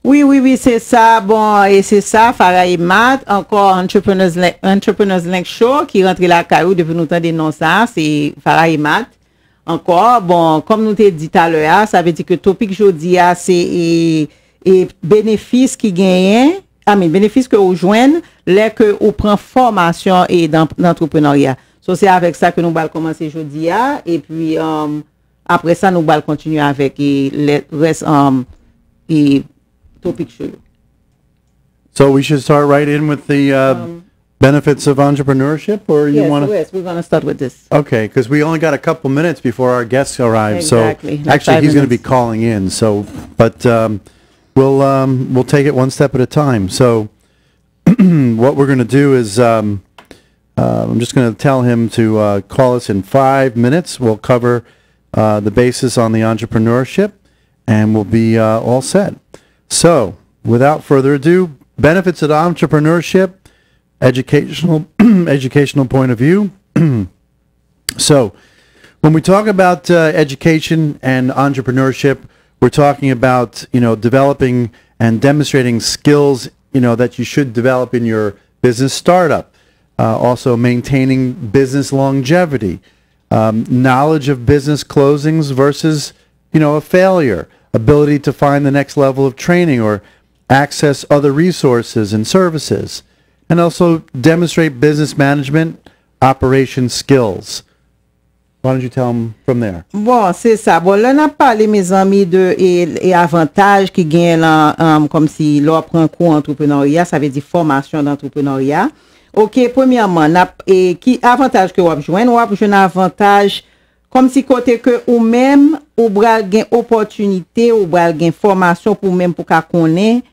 Oui, oui, oui, c'est ça. Bon, et c'est ça, Farrah et Matt, encore Entrepreneurs Link Show, qui rentre la caillou depuis nous temps non ça, c'est Farrah et Matt. Encore, bon, comme nous t'ai dit tout à l'heure, ça veut dire que topic jeudi, c'est et bénéfice qui gagne, bénéfice que vous joignez, là que vous prenez formation et d'entrepreneuriat. So, c'est avec ça que nous allons commencer jeudi, et puis, après ça, nous allons continuer avec le reste, et topic show. So we should start right in with the benefits of entrepreneurship, or you want to? Yes, we're going to start with this. Okay, because we only got a couple minutes before our guests arrive. Exactly. So actually, he's going to be calling in. So, but we'll take it one step at a time. So what we're going to do is I'm just going to tell him to call us in 5 minutes. We'll cover the basis on the entrepreneurship, and we'll be all set. So, without further ado, benefits of entrepreneurship, educational point of view. So, when we talk about education and entrepreneurship, we're talking about, developing and demonstrating skills, that you should develop in your business startup. Also maintaining business longevity, knowledge of business closings versus, a failure. Ability to find the next level of training or access other resources and services, and also demonstrate business management, operation skills. Why don't you tell them from there? Bon, c'est ça. Bon, là, on a parlé, mes amis, et avantages qui gagnent, comme si l'on prend cours entrepreneuriat, ça veut dire formation d'entrepreneuriat. OK, premièrement, qui avantage que vous joignez un avantage comme si côté que ou même ou bral gain opportunité ou bral gain formation pour même pour qu'à connaître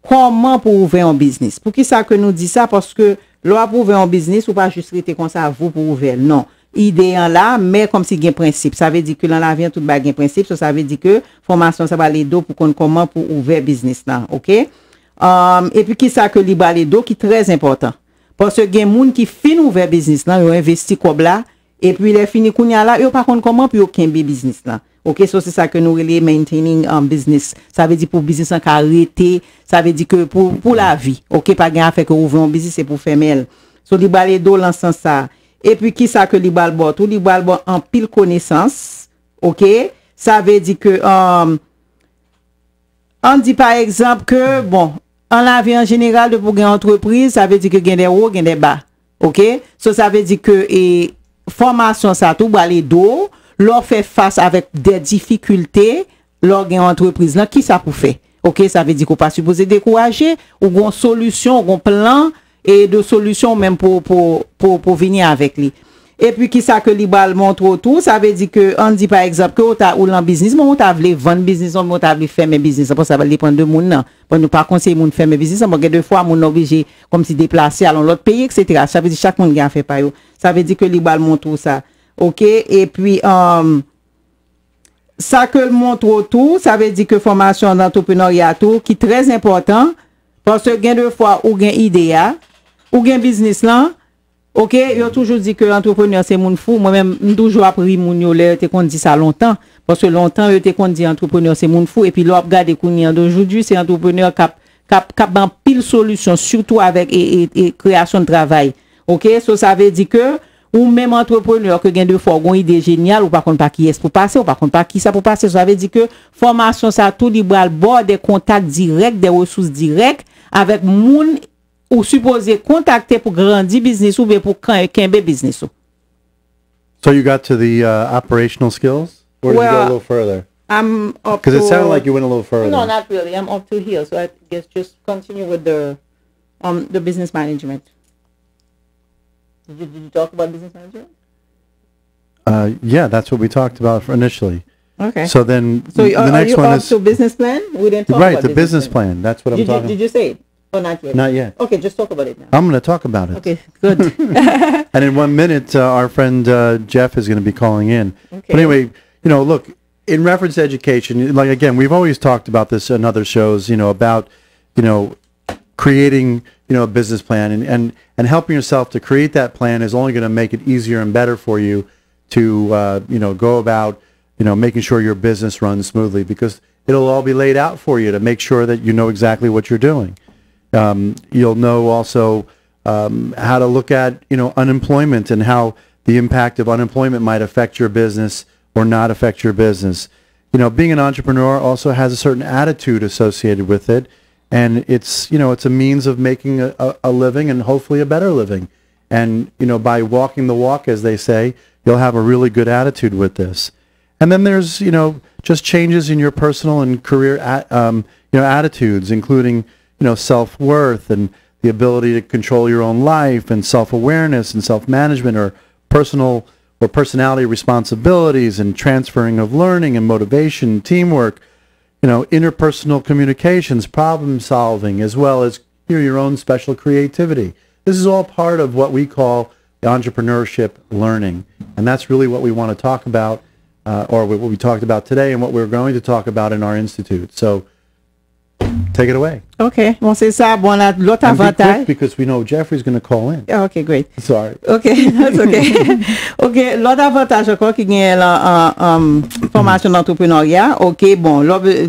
comment pour ouvrir un business. Pour qui ça que nous dit ça parce que l'on pour ouvrir un business ou pas juste rester comme ça vous pour ouvrir. Non, idée en là mais comme si gain principe. Ça veut dire que dans la vie tout ba gain principe, ça veut dire que formation ça va les dos pour connaître comment pour ouvrir business là, OK? Et puis qui ça que li ba les dos qui très important. Parce que gain moun qui fin ouvrir business là, yo investi comme là. Et puis, les fini kounya là, yo par contre comment puis aucun business là. OK, so c'est ça que nous relais maintaining business. Ça veut dire pour business en arrêter, ça veut dire que pour la vie. OK, pas gain fait que ouvrir un business c'est pour faire mel. So li balé do dans sens ça. Et puis qui ça que li bal bon, tout li bal bon en pile connaissance. OK? Ça veut dire que on dit par exemple que bon, en la vie en général de pour une entreprise, ça veut dire que gain des hauts, gain des bas. OK? So ça veut dire que formation ça tout balé do leur fait face avec des difficultés leur gain entreprise là qui ça pour faire. OK, ça veut dire qu'on pas supposé décourager ou une solution, un plan et de solution même pour venir avec lui. Et puis qui ça que li bal montre tout, ça veut dire que on dit par exemple que ou dans business, on t'a voulu vendre business, on t'a voulu faire mes business, ça va dépendre de moun nan. Pour nous pas conseiller moun faire mes business, on deux fois moun obligé comme si déplacer à l'autre pays etc. Ça veut dire chaque monde gagne fait pas yo. Ça veut dire que li bal montre ça. OK, et puis ça que le montre tout, ça veut dire que formation d'entrepreneuriat tout qui très important parce que gain deux fois ou gain idée ou gain business là. OK, yo toujours dit que entrepreneur c'est moun fou. Moi-même toujours appris moun yo là te kon dit ça longtemps parce que longtemps yo te kon dit entrepreneur c'est moun fou et puis l'on regarde kounyan d'aujourd'hui c'est entrepreneur cap ban pile solution surtout avec et création de travail. OK, ça veut dire que ou même entrepreneur que gain de fois une idée géniale ou par contre pas qui est pour passer ou par contre pas qui ça pour passer, ça veut dire que formation ça tout libre à bord des contacts directs, des ressources directes avec moun ou supposé contacter pour grandir business ou bien pour kembe business. So you got to the operational skills, or did you go a little further? I'm up because it sounded like you went a little further. No, not really. I'm up to here, so I guess just continue with the business management. Did you talk about business management? Yeah, that's what we talked about initially. Okay. So then the next one is to business plan. We didn't talk right about the business plan. That's what I'm talking. Did you say it? Oh, not yet. Not yet. Okay, just talk about it now. I'm going to talk about it. Okay, good. And in 1 minute, our friend Jeff is going to be calling in. Okay. But anyway, look, in reference to education, like again, we've always talked about this in other shows, about, creating, a business plan and helping yourself to create that plan is only going to make it easier and better for you to, go about, making sure your business runs smoothly. Because it'll all be laid out for you to make sure that you know exactly what you're doing. You'll know also how to look at, unemployment and how the impact of unemployment might affect your business or not affect your business. Being an entrepreneur also has a certain attitude associated with it, and it's a means of making a living and hopefully a better living. And by walking the walk, as they say, you'll have a really good attitude with this. And then there's just changes in your personal and career attitudes, including self-worth and the ability to control your own life, and self-awareness and self-management, or personal or personality responsibilities, and transferring of learning and motivation, teamwork, interpersonal communications, problem solving, as well as your own special creativity. This is all part of what we call entrepreneurship learning, and that's really what we want to talk about, or what we talked about today, and what we're going to talk about in our institute. So take it away. Okay, bon c'est ça. Bon, l'autre avantage. Because we know Jeffrey's going to call in. Okay, great. Sorry. Okay, that's okay. Okay, l'autre avantage encore qui gagne la formation d'entrepreneuriat. Ok, bon,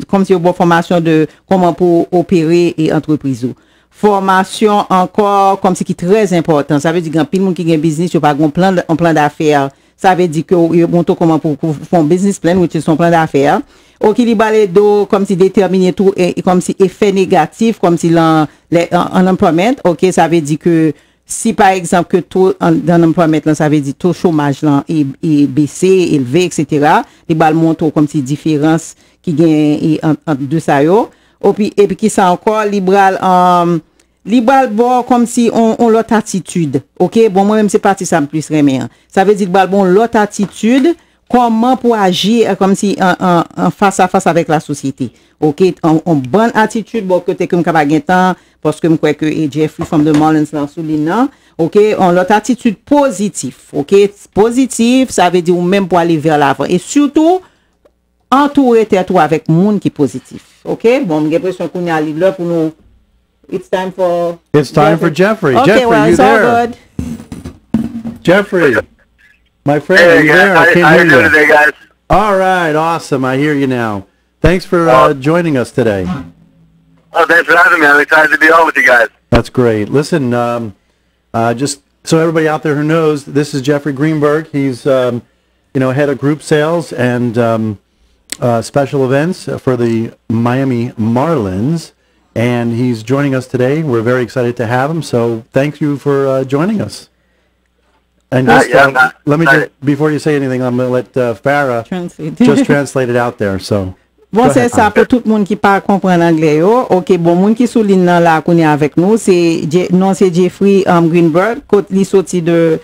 comme si une formation de comment pour opérer et entreprise. Formation encore comme ce qui est très important. Ça veut dire qu'il y a monde qui gagne business, il pas un plan d'affaires. Ça veut dire que monto comment pour faire un business plan, which is son plan d'affaires. Ok, il balait do comme si déterminer tout et comme si effet négatif, comme si l'employment. Ok, ça veut dire que si par exemple que tout dans l'employment là, ça veut dire tout chômage là est baissé, élevé, etc. Il balait monto comme si différence qui gagne entre deux ça yo. Et puis qui ça encore libéral bon comme si on l'autre attitude. OK, bon moi même c'est parti ça me plus remet. Ça veut dire bon l'autre attitude, comment pour agir comme si en face à face avec la société. OK, en bonne attitude bon côté comme capable gain temps parce que me crois que Jeffrey from the Marlins là souligne. OK, on l'autre attitude positive. OK, positive ça veut dire ou même pour aller vers l'avant et surtout entourer toi avec monde qui positif. OK, bon j'ai l'impression qu'on y a là pour nous. It's time for Jeffrey. Okay, Jeffrey, well, you it's there? all good. Jeffrey, my friend, Hey, are you there? I can't how hear you doing you. today, guys? All right, awesome. I hear you now. Thanks for joining us today. Oh, thanks for having me. I'm excited to be on with you guys. That's great. Listen, just so everybody out there who knows, this is Jeffrey Greenberg. He's, head of group sales and special events for the Miami Marlins. And he's joining us today. We're very excited to have him. So thank you for joining us. And just, let me just, before you say anything, I'm going to let Farrah just translate it out there. So bon c'est ça pour tout le monde qui pas comprendre anglais yo. OK, bon monde qui souligne là qu'on est avec nous, c'est Jeffrey Greenberg, côté li sorti de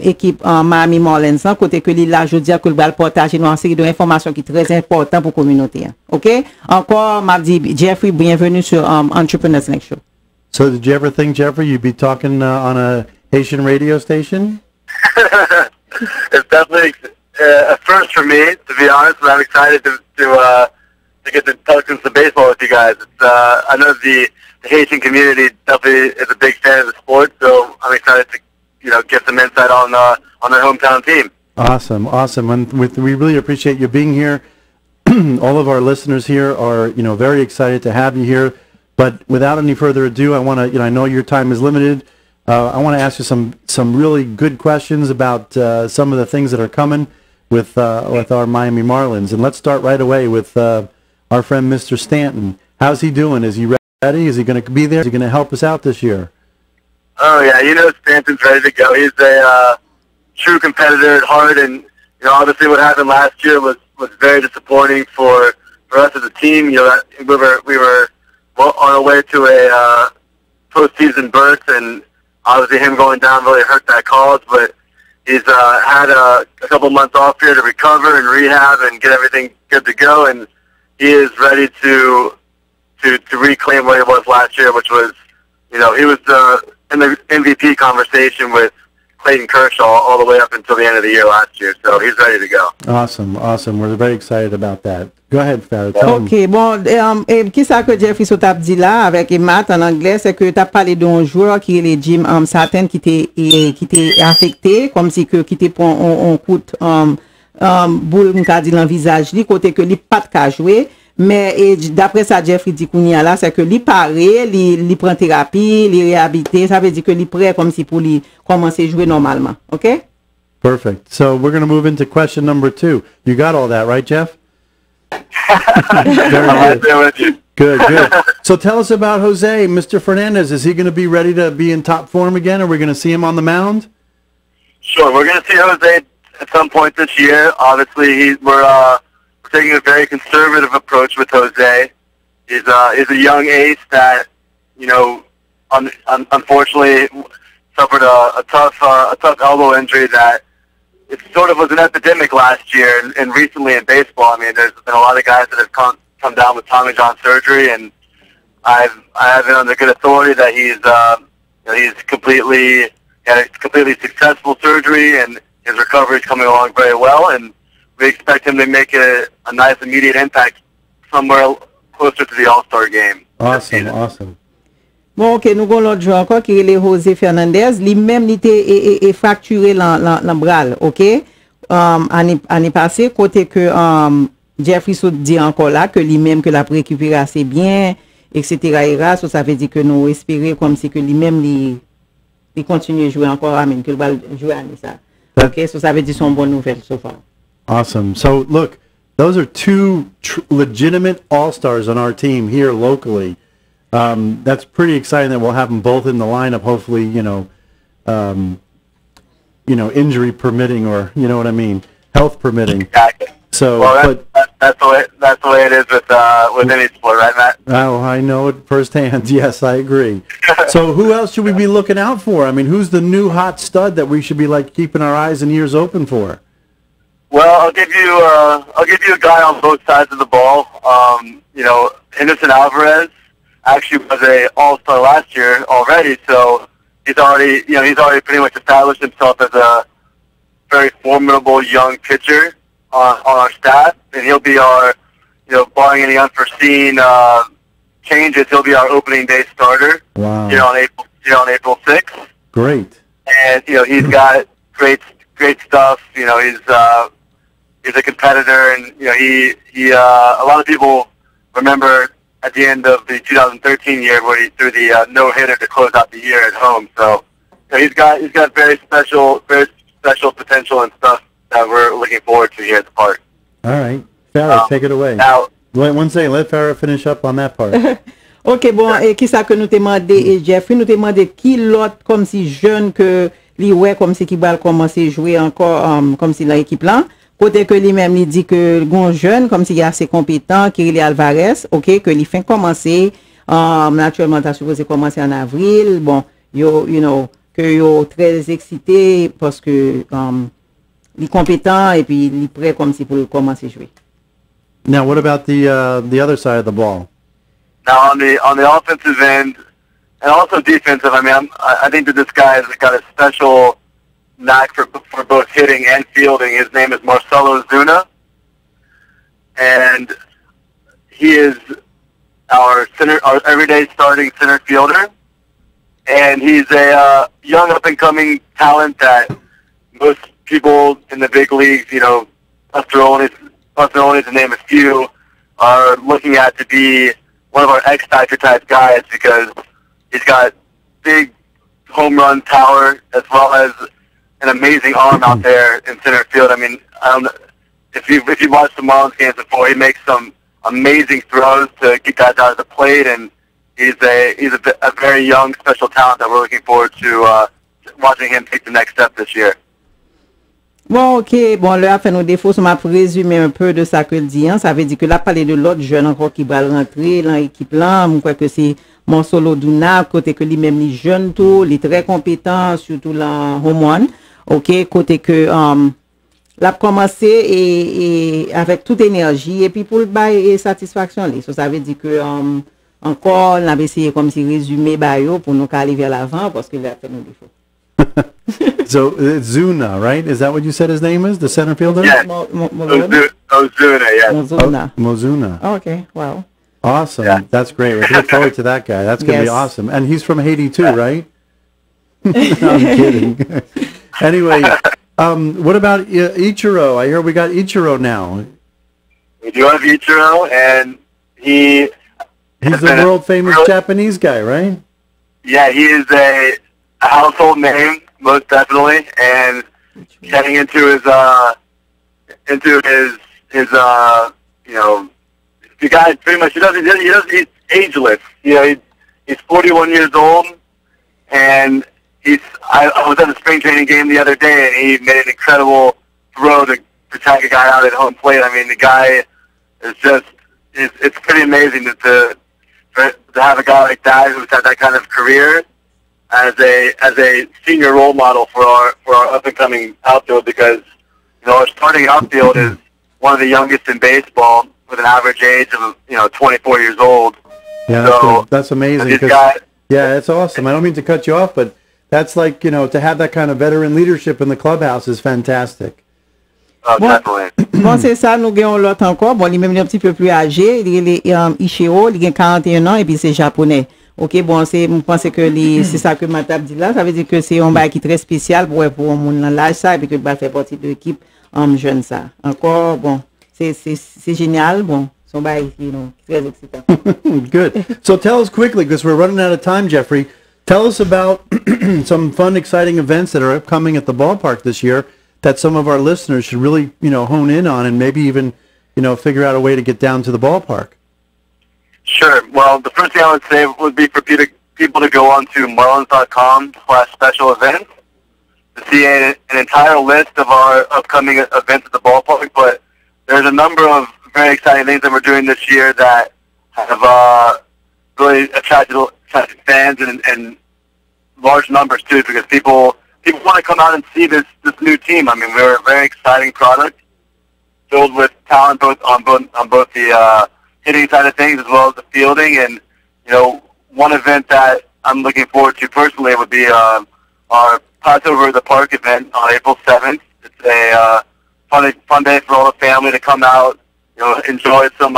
équipe Miami Marlins, côté que li là je dis que le va partager une série d'informations qui est très important pour communauté. OK? Encore m'a dit Jeffrey, bienvenue sur Entrepreneurs Next Show. So did you ever think, Jeffrey, you'd be talking on a Haitian radio station? It's definitely a first for me, to be honest, but I'm excited to get to talk some baseball with you guys. It's, I know the Haitian community definitely is a big fan of the sport, so I'm excited to get some insight on their hometown team. Awesome. And we really appreciate you being here. All of our listeners here are, very excited to have you here. But without any further ado, I want to, I know your time is limited. I want to ask you some really good questions about some of the things that are coming with our Miami Marlins. And let's start right away with our friend Mr. Stanton. How's he doing? Is he ready? Is he going to be there? Is he going to help us out this year? Oh yeah, Stanton's ready to go. He's a true competitor at heart, and obviously what happened last year was very disappointing for us as a team. We were on our way to a postseason berth, and obviously him going down really hurt that cause. But he's had a couple months off here to recover and rehab and get everything good to go, and he is ready to reclaim what he was last year, which was he was in the MVP conversation with Clayton Kershaw all the way up until the end of the year last year. So he's ready to go. Awesome. We're very excited about that. Go ahead, Farrah. OK, bon, qui ça que Jeffrey so t'a dit là avec Matt en anglais, c'est que t'as parlé d'un joueur qui est le Jim Satin qui était affecté, comme si que qui était pour on coup boule m'ka dit dans visage li côté que li pas ka jouer. Mais d'après ça, Jeffrey dit qu'on y a là, c'est que lui paraît, il prend thérapie, il réhabilité, ça veut dire que il est prêt comme si pour lui commencer à jouer normalement. OK? Perfect. So we're going to move into question number 2. You got all that, right, Jeff? Very I'm right good. there with you. Good, good. So tell us about Jose, Mr. Fernandez. Is he going to be ready to be in top form again? Are we going to see him on the mound? Sure, we're going to see Jose at some point this year. Obviously, we're taking a very conservative approach with Jose. He's a young ace that, you know, unfortunately suffered a tough elbow injury that it sort of was an epidemic last year and recently in baseball. I mean, there's been a lot of guys that have come down with Tommy John surgery, and I have it under good authority that he's completely had a completely successful surgery, and his recovery is coming along very well, and we expect him to make a nice immediate impact somewhere closer to the All-Star game. Awesome, awesome. Bon, ok, nous avons l'autre joueur encore qui est José Fernandez. Lui-même, il était fracturé l'embral, ok? Année passée, côté que Jeffrey Saut dit encore là, que lui-même, que la récupéré assez bien, etc. So, ça veut dire que nous espérons comme si que lui-même, il continue à jouer encore, que il va jouer à ça. Ok, so ça veut dire que c'est une bonne nouvelle, so far. Awesome. So, look, those are two legitimate all-stars on our team here locally. That's pretty exciting that we'll have them both in the lineup. Hopefully, injury permitting, or you know what I mean, health permitting. Exactly. So, well, that's the way it is with any sport, right, Matt? Oh, I know it firsthand. Yes, I agree. So, who else should we be looking out for? I mean, who's the new hot stud that we should be keeping our eyes and ears open for? Well, I'll give you a guy on both sides of the ball. Henderson Alvarez actually was a All-Star last year already, so he's already pretty much established himself as a very formidable young pitcher on our staff, and he'll be our, barring any unforeseen changes, he'll be our opening day starter. Wow. On April 6th. Great. And he's got great stuff. He's a competitor, and a lot of people remember at the end of the 2013 year where he threw the no-hitter to close out the year at home. So he's got very special potential and stuff that we're looking forward to here at the park. All right, Farrah, take it away. Now, wait one second, let Farrah finish up on that part. Ok, bon, et qui ça que nous te demandé, Jeffrey, nous te demandé qui l'autre comme si jeune que lui ouais comme si qui va commencer à jouer encore comme si dans l'équipe là. Côté que lui-même il dit que gon jeune comme s'il est assez compétent, Kirili Alvarez, ok, que il fait commencer naturellement t'as supposé commencer en avril. Bon, que yo très excité parce que il est compétent et puis il est prêt comme si pour commencer à jouer. Now, what about the other side of the ball? Now on the offensive end and also defensive, I think that this guy has got a special knack for both hitting and fielding. His name is Marcelo Zuna, and he is our everyday starting center fielder. And he's a young up-and-coming talent that most people in the big leagues, us to name a few, are looking at to be one of our X-Factor type guys because he's got big home run power as well as an amazing arm out there in center field. I mean, I don't know if you watched the Marlins games before, he makes some amazing throws to get guys out of the plate, and he's a very young special talent that we're looking forward to watching him take the next step this year. Bon, ok, bon, là, fait nos défauts, ça m'a résumé un peu de ça que le dit, hein. Ça veut dire que là, parler de l'autre jeune encore qui va rentrer dans l'équipe là, je crois que c'est Marcelo Zuna, côté que lui-même, il est jeune tout, il est très compétent, surtout là, home run. Ok, côté que l'a commencé et avec toute énergie et puis pour le bail et satisfaction ça veut dire que encore on a essayé comme si résumer bail pour nous aller vers l'avant parce que là fait nos défauts. So it's Zuna, right? Is that what you said his name is, the center fielder? Yes. Ozuna, yes. Mozuna. Oh, okay, wow. Awesome. Yeah. That's great. We look forward to that guy. That's going to be awesome. And he's from Haiti too, right? I'm kidding. Anyway, what about Ichiro? I hear we got Ichiro now. We do have Ichiro, and He He's the world famous Japanese guy, right? Yeah, he is a household name, most definitely, and getting into his you know, the guy pretty much he's ageless. You know, he's 41 years old, and I was at a spring training game the other day, and he made an incredible throw to tag a guy out at home plate. I mean, the guy is just it's pretty amazing to have a guy like that who's had that kind of career as a senior role model for our up and coming outfield, because our starting outfield is one of the youngest in baseball with an average age of 24 years old. Yeah, so that's amazing. Yeah, it's awesome. I don't mean to cut you off, but that's like to have that kind of veteran leadership in the clubhouse is fantastic. Oh, definitely. Bon, c'est ça, nous gagnons l'autre encore. Bon, il est même un petit peu plus âgé. Il est Ishiro, il a 41 ans et puis c'est japonais. Ok, bon, je pense que c'est ça que Matab dit là. Ça veut dire que c'est un bail qui est très spécial pour un monde dans l'âge ça et puis que va faire partie de l'équipe jeune ça. Encore, bon, c'est génial. Bon, son bail, très excitant. Good. So tell us quickly, because we're running out of time, Jeffrey. Tell us about some fun, exciting events that are upcoming at the ballpark this year that some of our listeners should really, hone in on and maybe even, figure out a way to get down to the ballpark. Sure. Well, the first thing I would say would be for people to go on to marlins.com/special events to see an entire list of our upcoming events at the ballpark. But there's a number of very exciting things that we're doing this year that have really attracted fans and large numbers too, because people want to come out and see this new team. I mean, we're a very exciting product filled with talent on both the hitting side of things as well as the fielding. And one event that I'm looking forward to personally would be our Pass Over the Park event on April 7th. It's a fun day for all the family to come out, enjoy some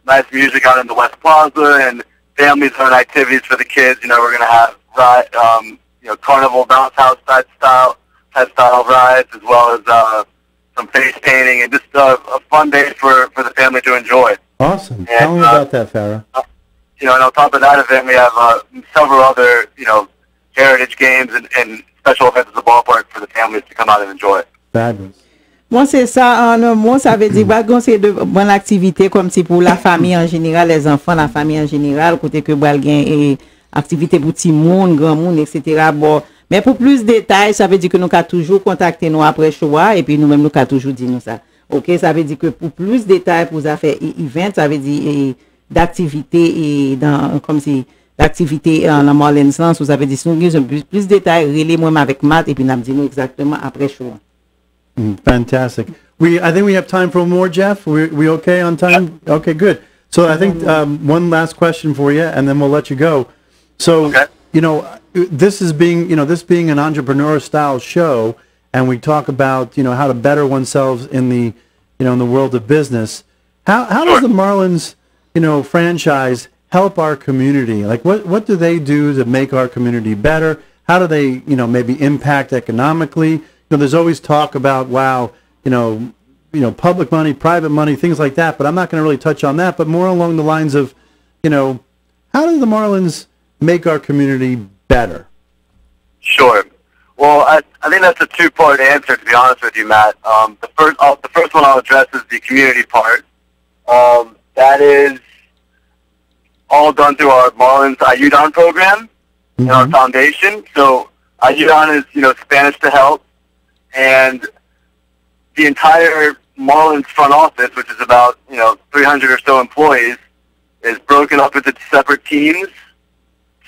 nice music out in the West Plaza, and family zone activities for the kids. We're going to have carnival bounce house type style rides, as well as some face painting, and just a fun day for the family to enjoy. Awesome. And, tell me about that, Farrah. And on top of that event, we have several other heritage games and special events at the ballpark for the families to come out and enjoy. Fabulous. Bon, c'est ça, en un mot, ça veut dire que c'est de bonnes activités comme si pour la famille en général, les enfants, la famille en général, côté que et activités pour petit monde, grand monde, etc. Bon, mais pour plus de détails, ça veut dire que nous avons toujours contacté nous après choix et puis nous-mêmes nous avons toujours dit nous ça. Ok, ça veut dire que pour plus de détails pour faire event, ça veut dire d'activités et comme si d'activités en Marlins, ça veut dire si nous avons plus de détails, relais-moi avec Matt et puis nous dit nous exactement après choix. Fantastic. I think we have time for more, Jeff. We okay on time? Okay, good. So I think one last question for you, and then we'll let you go. So, this is this being an entrepreneur style show, and we talk about, how to better oneself in the, in the world of business. How does the Marlins, franchise help our community? Like, what do they do to make our community better? How do they, maybe impact economically? There's always talk about, public money, private money, things like that, but I'm not going to really touch on that, but more along the lines of, how do the Marlins make our community better? Sure. Well, I think that's a two-part answer, to be honest with you, Matt. The first one I'll address is the community part. That is all done through our Marlins Ayudan program and our foundation. So Ayudan is, Spanish to help, and the entire Marlins front office, which is about 300 or so employees, is broken up into separate teams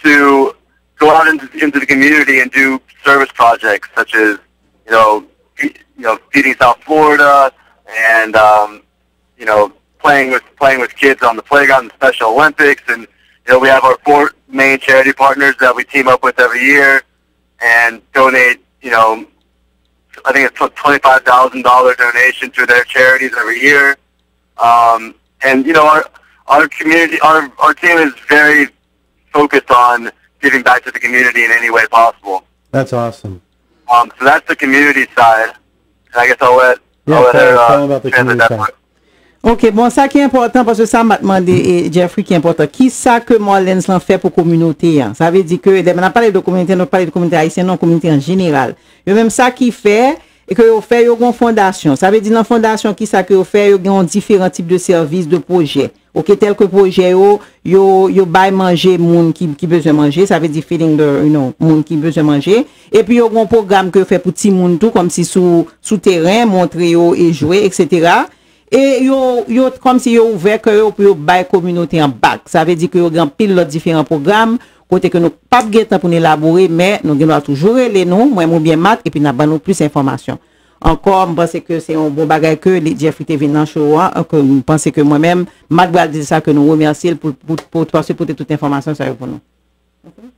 to go out into the community and do service projects such as feeding South Florida and playing with kids on the playground in Special Olympics. And we have our 4 main charity partners that we team up with every year and donate I think it's a $25,000 donation to their charities every year. And our community, our team is very focused on giving back to the community in any way possible. That's awesome. So that's the community side. And I guess I'll let tell them about the community side. Ok, bon, ça qui est important, parce que ça m'a demandé, Jeffrey, qui est important. Qui ça que Marlins l'en fait pour communauté? Hein? Ça veut dire que, on n'a pas parlé de communauté, on n'a pas parlé de communauté haïtienne, non, communauté en général. Et même ça qui fait, et que vous fait, une fondation. Ça veut dire, dans la fondation, qui ça que vous fait, vous avez différents types de services, de projets. Ok, tel que projet, yo bail manger, moun qui besoin manger, ça veut dire feeding de, moun qui besoin manger. Et puis, yo un programme que vous fait pour petit moun tout, comme si sous terrain, montrer yo et jouer, etc. Et yo comme si yo ouvert que yo pour bail communauté en bac. Ça veut dire que yo grand pile de différents programmes côté que nous pas temps pour élaborer mais nous devons toujours les noms moi bien mat et puis n'a pas nous plus d'informations. Encore je pense que c'est un bon bagage que les Jeffrey te vient dans show que je pense que moi-même Matt va dire ça que nous remercions pour passer pour toute information ça pour nous.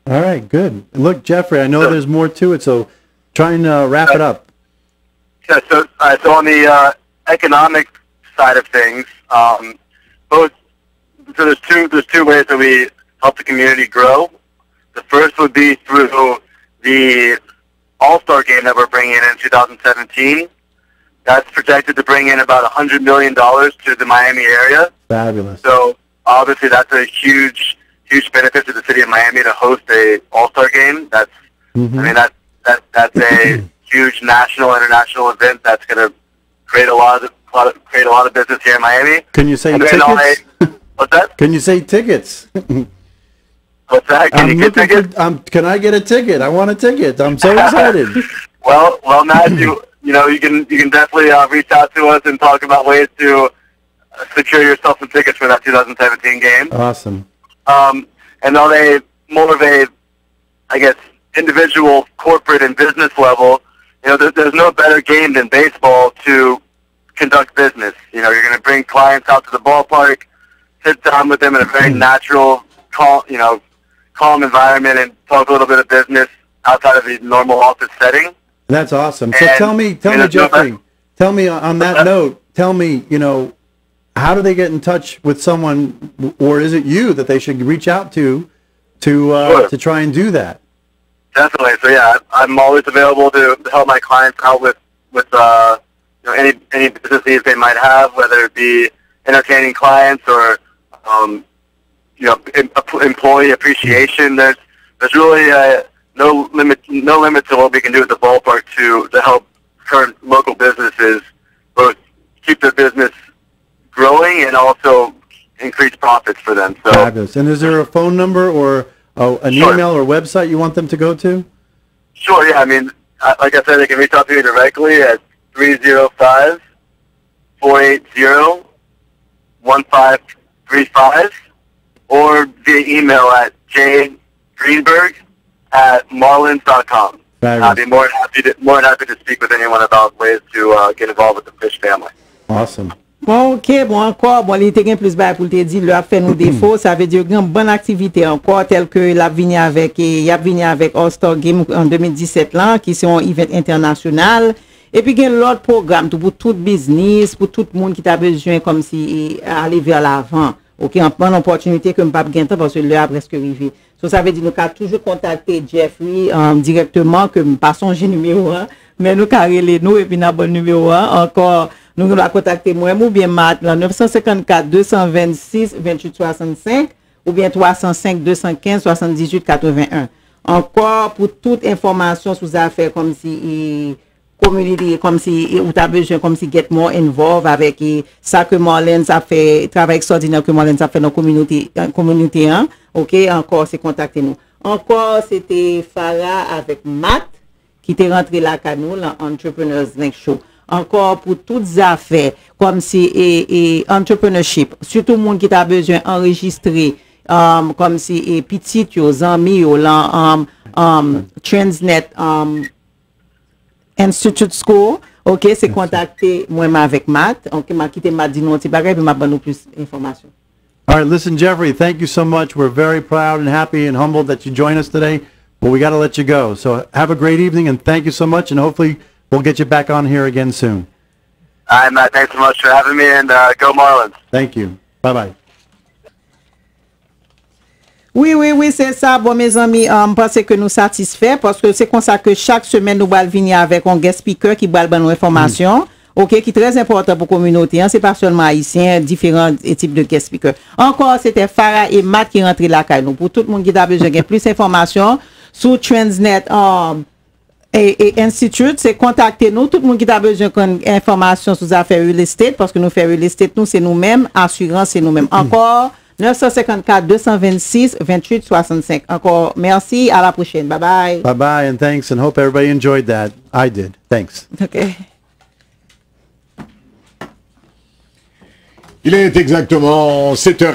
All right, good. Look, Jeffrey, I know there's more to it, so try and wrap it up. Yeah, so on the economic side of things, so there's two ways that we help the community grow. The first would be through the All-Star game that we're bringing in 2017. That's projected to bring in about $100 million to the Miami area. Fabulous. So obviously that's a huge benefit to the city of Miami to host a All-Star game. That's I mean that's a huge national, international event that's going to create a lot of business here in Miami. Can you say tickets? What's that? Can you say tickets? What's that? Can you get tickets? Can I get a ticket? I want a ticket. I'm so excited. well, Matt, you can definitely reach out to us and talk about ways to secure yourself some tickets for that 2017 game. Awesome. And on a more of a, I guess, individual, corporate, and business level, there's no better game than baseball to conduct business. You're going to bring clients out to the ballpark, sit down with them in a very natural, calm environment and talk a little bit of business outside of the normal office setting. That's awesome. So tell me, Jeffrey, tell me on that note, how do they get in touch with someone, or is it you that they should reach out to try and do that? Definitely. So yeah, I'm always available to help my clients out with any business needs they might have, whether it be entertaining clients or employee appreciation. There's really no limit to what we can do at the ballpark to help current local businesses both keep their business growing and also increase profits for them. So, fabulous. And is there a phone number or an email or website you want them to go to? Sure. Yeah. I mean, like I said, they can reach out to me directly at 305-480-1535 or via email at jgreenberg@marlins.com. I'd be more than happy to speak with anyone about ways to get involved with the fish family. Awesome. Bon, ok, bon, encore, bon, il était plus bas pour te dire, le a fait nos défauts, ça veut dire qu'il y a une bonne activité encore, telle que il a venu avec All-Star Game en 2017 là, qui sont un event international, et puis il y a l'autre programme pour tout business, pour tout le monde qui a besoin comme si aller vers l'avant. Ok, en bonne opportunité que je ne peux pas gagner parce que l'heure a presque arrivé. So, ça veut dire que nous avons toujours contacté Jeffrey directement, que nous passons le numéro 1, mais nous carrelons nous et puis nous avons le numéro 1. Encore, nous avons contacté moi ou bien Matt, 954-226-2865 ou bien 305-215-78-81. Encore, pour toute information sur les affaires comme si community, comme si ou t'as besoin comme si get more involved avec ça que Marlins a fait, travail extraordinaire que Marlins a fait dans la communauté, hein. Ok, encore c'est contacter nous. Encore c'était Farrah avec Matt qui était rentré là à nous dans Entrepreneurs Link Show. Encore pour toutes les affaires comme si entrepreneurship, surtout le monde qui a besoin d'enregistrer comme si petit yo amis yo là Transnet Institute School. OK, c'est contacter moi avec Matt. OK, m'a quitté Matt dit non petit bagage puis m'a donné plus d'informations. All right, listen, Jeffrey, thank you so much. We're very proud and happy and humbled that you joined us today, but we got to let you go. So have a great evening, and thank you so much, and hopefully we'll get you back on here again soon. All right, Matt, thanks so much for having me, and go Marlins. Thank you. Bye-bye. Oui, c'est ça. Bon, mes amis, pense que nous satisfaits parce que c'est comme ça que chaque semaine, nous allons venir avec un guest speaker qui va nous information. OK, qui est très important pour la communauté. Hein, c'est pas seulement haïtien, différents types de guest speakers. Encore, c'était Farrah et Matt qui rentraient la caille. Pour tout le monde qui a besoin de plus d'informations sur Transnet et Institute, c'est contacter nous. Tout le monde qui a besoin d'informations sur les affaires real estate, parce que nous faisons real estate, nous, c'est nous-mêmes. Assurance, c'est nous-mêmes. Encore, 954 226 28 65. Encore, merci. À la prochaine. Bye bye. Bye bye, and thanks, and hope everybody enjoyed that. I did. Thanks. OK. Il est exactement 7h.